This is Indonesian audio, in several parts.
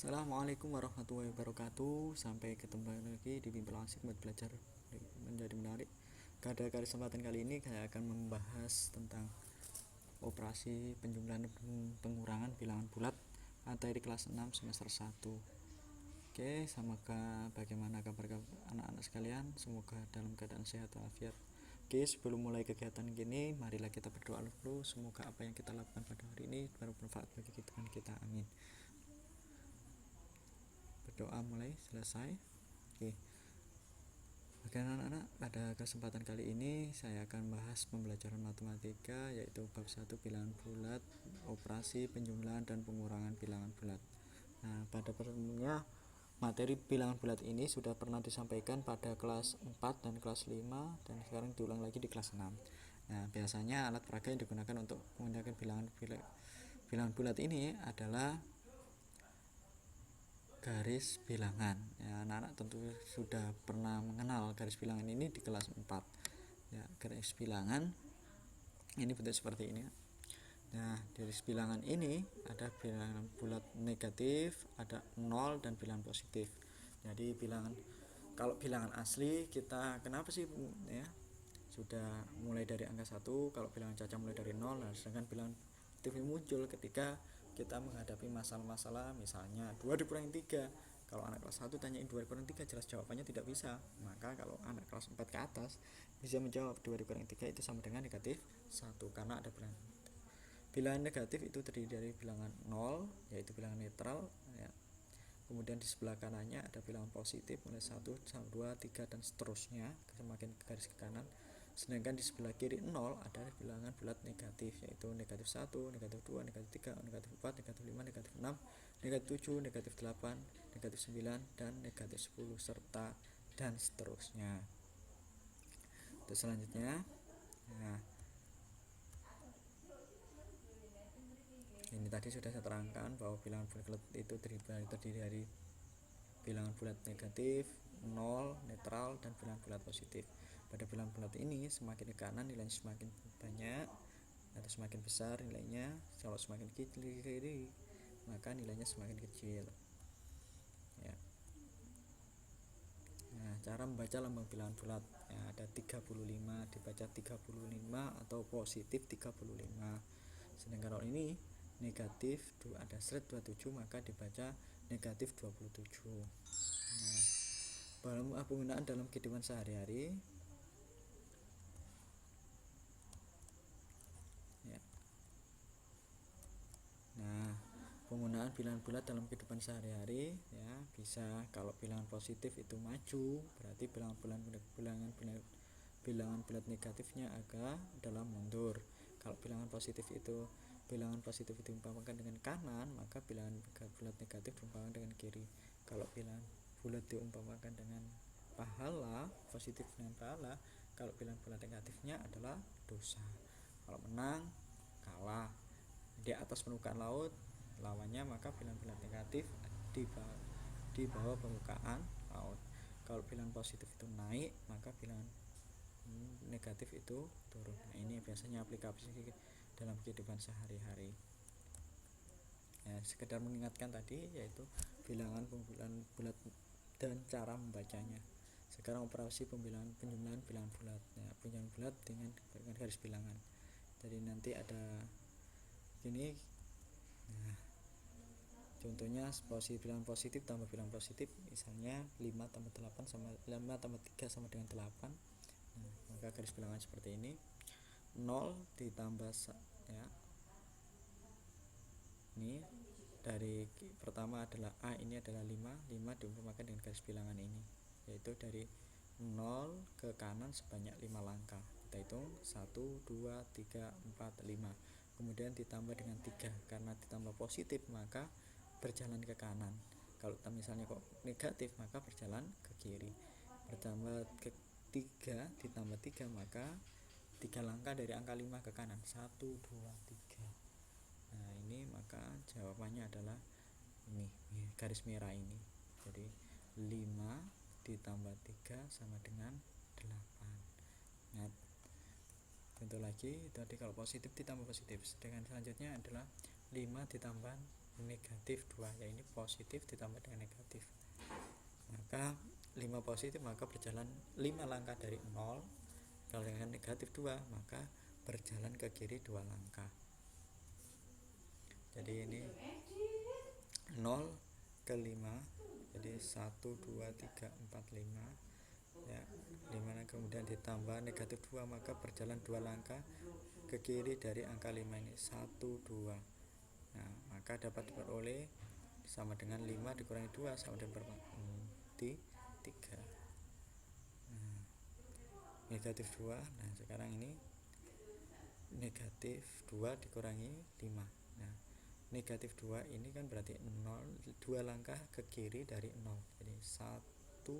Assalamualaikum warahmatullahi wabarakatuh. Sampai ketemu lagi di Bimbel Asik buat belajar menjadi menarik. Pada kesempatan kali ini saya akan membahas tentang operasi penjumlahan dan pengurangan bilangan bulat materi kelas 6 semester 1. Oke, semoga bagaimana kabar anak-anak sekalian? Semoga dalam keadaan sehat walafiat. Oke, sebelum mulai kegiatan gini, marilah kita berdoa dulu. Semoga apa yang kita lakukan pada hari ini bermanfaat bagi kita. Amin. Berdoa mulai selesai. Oke. Oke anak-anak, pada kesempatan kali ini saya akan bahas pembelajaran matematika yaitu bab 1 bilangan bulat, operasi penjumlahan dan pengurangan bilangan bulat. Nah, pada pertemuannya materi bilangan bulat ini sudah pernah disampaikan pada kelas 4 dan kelas 5 dan sekarang diulang lagi di kelas 6. Nah, biasanya alat peraga yang digunakan untuk menggunakan bilangan bulat ini adalah garis bilangan. Ya, anak-anak tentu sudah pernah mengenal garis bilangan ini di kelas 4. Ya, garis bilangan ini bentuk seperti ini. Nah, garis bilangan ini ada bilangan bulat negatif, ada 0 dan bilangan positif. Jadi kalau bilangan asli kita kenapa sih ya? Sudah mulai dari angka 1, kalau bilangan caca mulai dari 0. Nah, sedangkan bilangan positif muncul ketika kita menghadapi masalah-masalah misalnya 2 dikurangi 3. Kalau anak kelas 1 tanyain 2 dikurangi 3 jelas jawabannya tidak bisa. Maka kalau anak kelas 4 ke atas bisa menjawab 2 dikurangi 3 itu sama dengan negatif 1 karena ada bilangan negatif itu terdiri dari bilangan 0 yaitu bilangan netral ya. Kemudian di sebelah kanannya ada bilangan positif mulai 1 sampai 2, 3 dan seterusnya semakin garis ke kanan. Sedangkan di sebelah kiri 0 ada bilangan bulat negatif yaitu negatif 1, negatif 2, negatif 3, negatif 4, negatif 5, negatif 6, negatif 7, negatif 8, negatif 9 dan negatif 10 serta dan seterusnya. Terus selanjutnya nah, ini tadi sudah saya terangkan bahwa bilangan bulat itu terdiri dari bilangan bulat negatif, 0, netral, dan bilangan bulat positif. Pada bilangan bulat ini semakin ke kanan nilainya semakin banyak atau semakin besar nilainya, kalau semakin kiri maka nilainya semakin kecil ya. Nah, cara membaca lambang bilangan bulat ya, ada 35 dibaca 35 atau positif 35. Sedangkan kalau ini negatif ada seret 27 maka dibaca negatif 27. Nah, penggunaan dalam kehidupan sehari-hari ya. Nah, penggunaan bilangan bulat dalam kehidupan sehari-hari ya bisa kalau bilangan positif itu maju berarti bilangan bulat negatifnya adalah mundur. Kalau bilangan positif itu diumpamakan dengan kanan maka bilangan bulat negatif diumpamakan dengan kiri. Kalau bilangan bulat diumpamakan dengan pahala, positif dengan pahala, kalau bilangan bulat negatifnya adalah dosa. Kalau menang kalah, di atas permukaan laut lawannya maka bilangan bulat negatif di bawah permukaan laut. Kalau bilangan positif itu naik maka bilangan negatif itu turun. Nah, ini biasanya aplikasi dalam kehidupan sehari-hari ya, sekedar mengingatkan tadi yaitu bilangan bulat dan cara membacanya. Sekarang operasi penjumlahan bilangan bulat ya, bilangan bulat dengan garis bilangan. Jadi nanti ada gini. Nah, contohnya bilangan positif tambah bilangan positif misalnya 5 tambah 8 sama 5 tambah 3 sama dengan 8. Nah, maka garis bilangan seperti ini. 0 ditambah ya. Ini dari pertama adalah A, ini adalah 5 diumpamakan dengan garis bilangan ini yaitu dari 0 ke kanan sebanyak 5 langkah. Kita hitung 1, 2, 3, 4, 5. Kemudian ditambah dengan 3 karena ditambah positif maka berjalan ke kanan. Kalau misalnya kok negatif maka berjalan ke kiri. Bertambah ke 3 ditambah 3 maka 3 langkah dari angka 5 ke kanan 1, 2, 3. Nah, ini maka jawabannya adalah ini garis merah ini. Jadi 5 ditambah 3 sama dengan 8. Nah, tentu lagi tadi kalau positif ditambah positif. Sedangkan selanjutnya adalah 5 ditambah negatif 2, ya ini positif ditambah dengan negatif, maka 5 positif maka berjalan 5 langkah dari 0. Kalau dengan negatif 2 maka berjalan ke kiri 2 langkah. Jadi ini 0 ke 5, jadi 1 2 3 4 5 ya, 5, kemudian ditambah negatif 2 maka berjalan 2 langkah ke kiri dari angka 5 ini 1 2. Nah, maka dapat diperoleh sama dengan 5 dikurangi 2 sama dengan berapa? 3. Nah, negatif 2. Nah, sekarang ini negatif 2 dikurangi 5. Nah, negatif 2 ini kan berarti 0, 2 langkah ke kiri dari 0. Jadi 1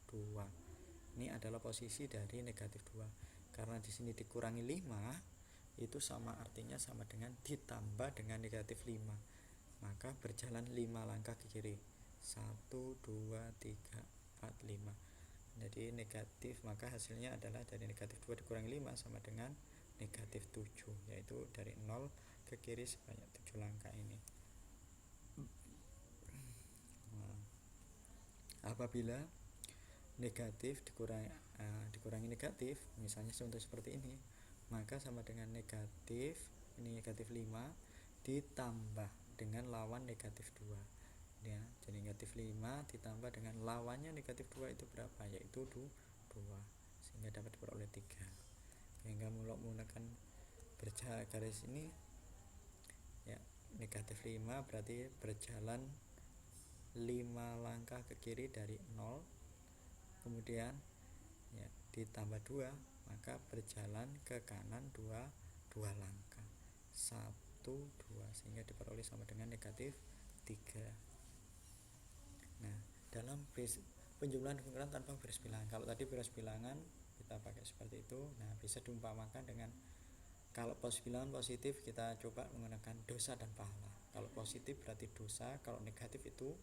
2. Ini adalah posisi dari negatif 2. Karena di sini dikurangi 5, itu sama artinya sama dengan ditambah dengan negatif 5. Maka berjalan 5 langkah ke kiri. 1 2 3 4 5. Jadi negatif, maka hasilnya adalah dari negatif 2 dikurangi 5 sama dengan negatif 7, yaitu dari 0 ke kiri sebanyak 7 langkah ini. Nah, apabila negatif dikurangi negatif, misalnya contoh seperti ini, maka sama dengan negatif, ini negatif 5 ditambah dengan lawan negatif 2 ya. Jadi negatif 5 ditambah dengan lawannya negatif 2 itu berapa? Yaitu 2, sehingga dapat diperoleh 3. Sehingga menggunakan garis ini ya, negatif 5 berarti berjalan 5 langkah ke kiri dari 0, kemudian ya, ditambah 2 maka berjalan ke kanan 2 langkah 1 2, sehingga diperoleh sama dengan negatif 3. Nah, dalam penjumlahan pengurangan tanpa garis bilangan, kalau tadi garis bilangan kita pakai seperti itu, nah bisa diumpamakan dengan kalau bilangan positif kita coba menggunakan dosa dan pahala. Kalau positif berarti dosa, kalau negatif itu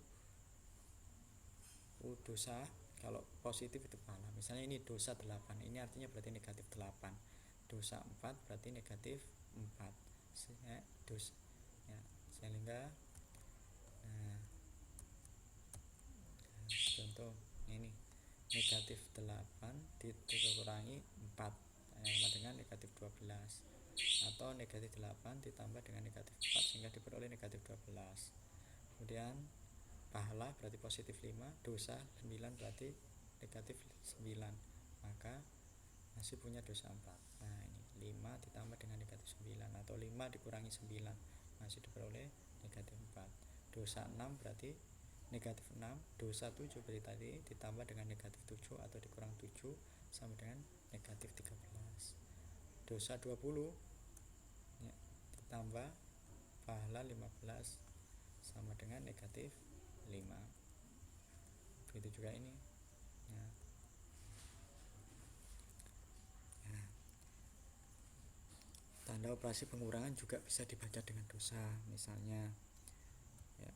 dosa, kalau positif itu pahala. Misalnya ini dosa 8, ini artinya berarti negatif 8. Dosa 4 berarti negatif 4. Dosa ya, sehingga nah, contoh ini negatif 8 dikurangi 4 sama dengan negatif 12, atau negatif 8 ditambah dengan negatif 4 sehingga diperoleh negatif 12. Kemudian pahala berarti positif 5, dosa 9 berarti negatif 9, maka masih punya dosa 4. Nah, ini 5 ditambah dengan negatif 9, atau 5 dikurangi 9 masih diperoleh negatif 4. Dosa 6 berarti negatif 6, dosa 7 berarti tadi ditambah dengan negatif 7 atau dikurang 7 sama dengan negatif 13. Dosa 20 ya, ditambah pahala 15 sama dengan negatif 5. Begitu juga ini ya. Ya. Tanda operasi pengurangan juga bisa dibaca dengan dosa, misalnya ya.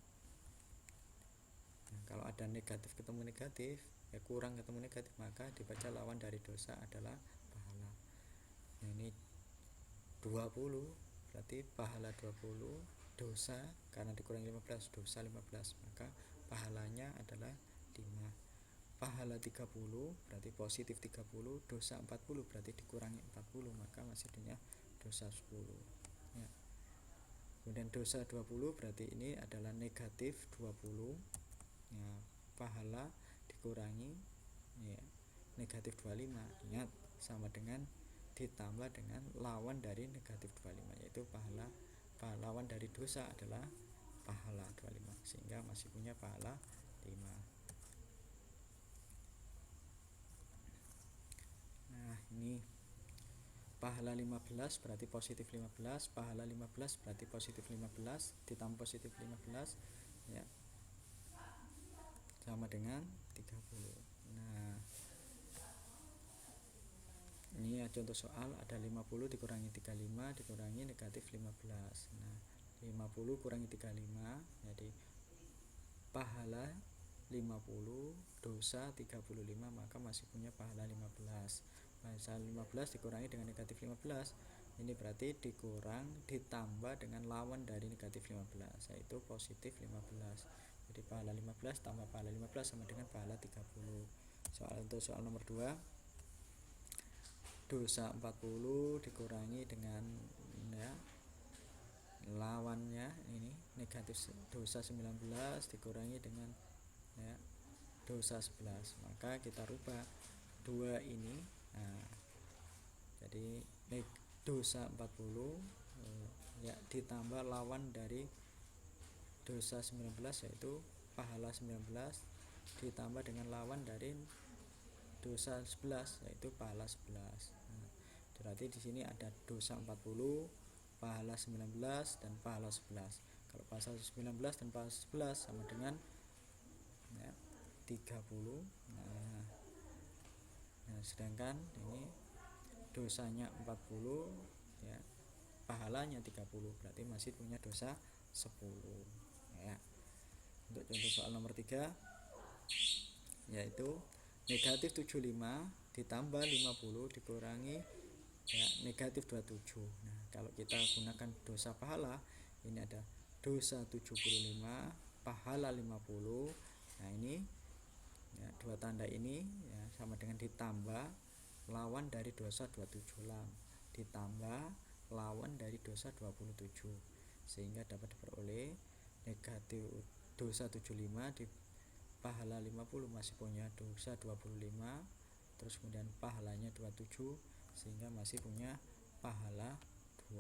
Nah, kalau ada negatif ketemu negatif ya, kurang ketemu negatif, maka dibaca lawan dari dosa adalah pahala. Nah, ini 20 berarti pahala 20, dosa karena dikurangi 15 dosa 15, maka pahalanya adalah 5. Pahala 30 berarti positif 30, dosa 40 berarti dikurangi 40, maka masih punya dosa 10 ya. Kemudian dosa 20 berarti ini adalah negatif 20 ya, pahala dikurangi ya, negatif 25. Ingat, sama dengan ditambah dengan lawan dari negatif 25, yaitu lawan dari dosa adalah pahala 25, sehingga masih punya pahala 5. Nah, ini pahala 15 berarti positif 15, pahala 15 berarti positif 15 ditambah positif 15 ya, sama dengan 30. Nah, ini ya, contoh soal ada 50 dikurangi 35 dikurangi negatif 15. Nah, 50 kurangi 35 jadi pahala 50, dosa 35, maka masih punya pahala 15. Pasal 15 dikurangi dengan negatif 15 Ini berarti dikurang ditambah dengan lawan dari negatif 15, yaitu positif 15. Jadi pahala 15 tambah pahala 15 sama dengan pahala 30. Untuk soal nomor 2, dosa 40 dikurangi dengan ya lawannya ini negatif dosa 19 dikurangi dengan ya dosa 11. Maka kita rubah dua ini. Nah, jadi dosa 40 ya ditambah lawan dari dosa 19 yaitu pahala 19 ditambah dengan lawan dari dosa 11 yaitu pahala 11. Nah, berarti di sini ada dosa 40, pahala 19 dan pahala 11. Kalau pahala 19 dan pahala 11 sama dengan ya, 30. Nah, sedangkan ini dosanya 40 ya, pahalanya 30, berarti masih punya dosa 10 ya. Untuk contoh soal nomor 3 yaitu negatif 75 ditambah 50 dikurangi ya negatif 27. Nah, kalau kita gunakan dosa pahala, ini ada dosa 75 pahala 50. Nah, ini ya, dua tanda ini ya sama dengan ditambah lawan dari dosa 27 ditambah lawan dari dosa 27, sehingga dapat diperoleh negatif dosa 75 di pahala 50 masih punya dosa 25, terus kemudian pahalanya 27 sehingga masih punya pahala 2.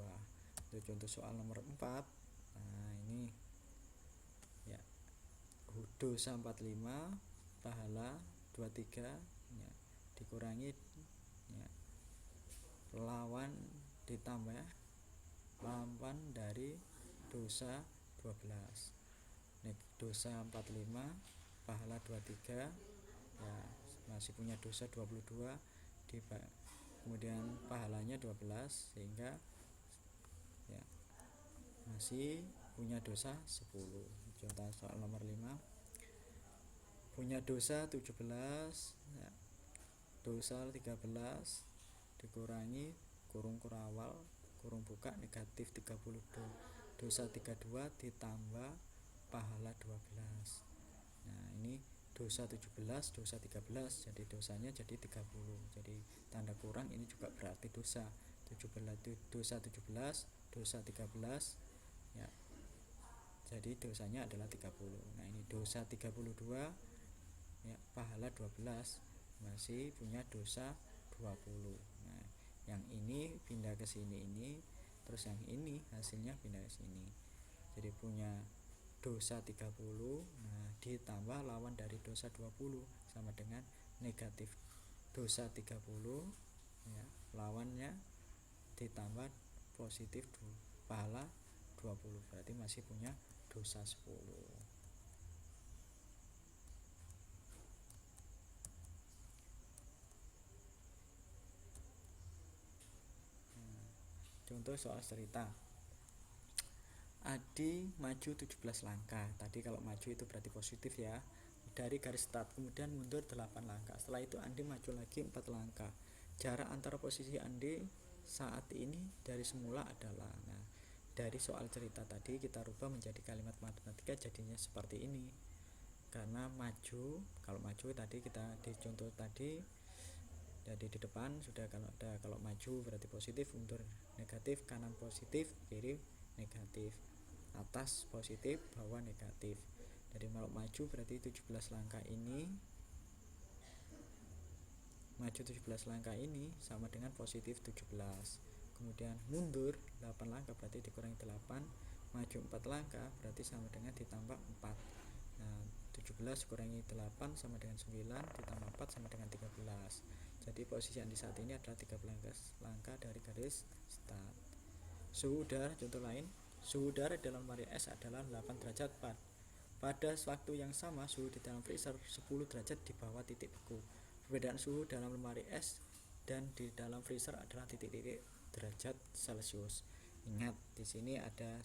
Itu contoh soal nomor 4. Nah, ini ya dosa 45 pahala 23 ya, dikurangi ya, lawan ditambah lawan dari dosa 12. Dosa 45 pahala 23 ya masih punya dosa 22 kemudian pahalanya 12 sehingga ya masih punya dosa 10. Contoh soal nomor 5, punya dosa 17 ya, dosa 13 dikurangi kurung kurawal kurung buka negatif 32, dosa 32 ditambah pahala 12. Nah, ini dosa 17 dosa 13 jadi dosanya jadi 30. Jadi tanda kurang ini juga berarti dosa 17, dosa 17 dosa 13 ya. Jadi dosanya adalah 30. Nah, ini dosa 32 ya pahala 12 masih punya dosa 20. Nah, yang ini pindah ke sini ini, terus yang ini hasilnya pindah ke sini. Jadi punya dosa 30, nah ditambah lawan dari dosa 20 sama dengan negatif dosa 30 ya, lawannya ditambah positif pahala 20, berarti masih punya dosa 10. Contoh soal cerita, Adi maju 17 langkah. Tadi kalau maju itu berarti positif ya, dari garis start, kemudian mundur 8 langkah. Setelah itu Andi maju lagi 4 langkah. Jarak antara posisi Andi saat ini dari semula adalah. Nah, dari soal cerita tadi kita rubah menjadi kalimat matematika jadinya seperti ini. Karena maju, kalau maju tadi kita di contoh tadi jadi di depan sudah kalau maju berarti positif, mundur negatif, kanan positif, kiri negatif, atas positif, bawah negatif. Jadi kalau maju berarti 17 langkah ini, maju 17 langkah ini sama dengan positif 17. Kemudian mundur 8 langkah berarti dikurangi 8, maju 4 langkah berarti sama dengan ditambah 4. Nah, 17 kurangi 8 sama dengan 9, ditambah 4 sama dengan 13. Jadi posisi Andi saat ini adalah 13 langkah dari garis start. Suhu udara, contoh lain, suhu udara dalam lemari es adalah 8 derajat pada waktu yang sama suhu di dalam freezer 10 derajat di bawah titik beku. Perbedaan suhu dalam lemari es dan di dalam freezer adalah titik-titik derajat Celcius. Ingat, di sini ada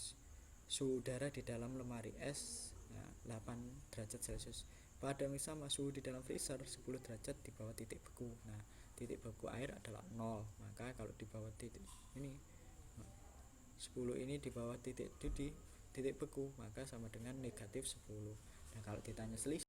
suhu udara di dalam lemari es ya, 8 derajat Celcius. Pada yang sama suhu di dalam freezer 10 derajat di bawah titik beku. Nah, titik beku air adalah 0. Maka kalau di bawah titik ini 10 ini di bawah titik D di titik beku, maka sama dengan negatif 10. Nah kalau ditanya selisih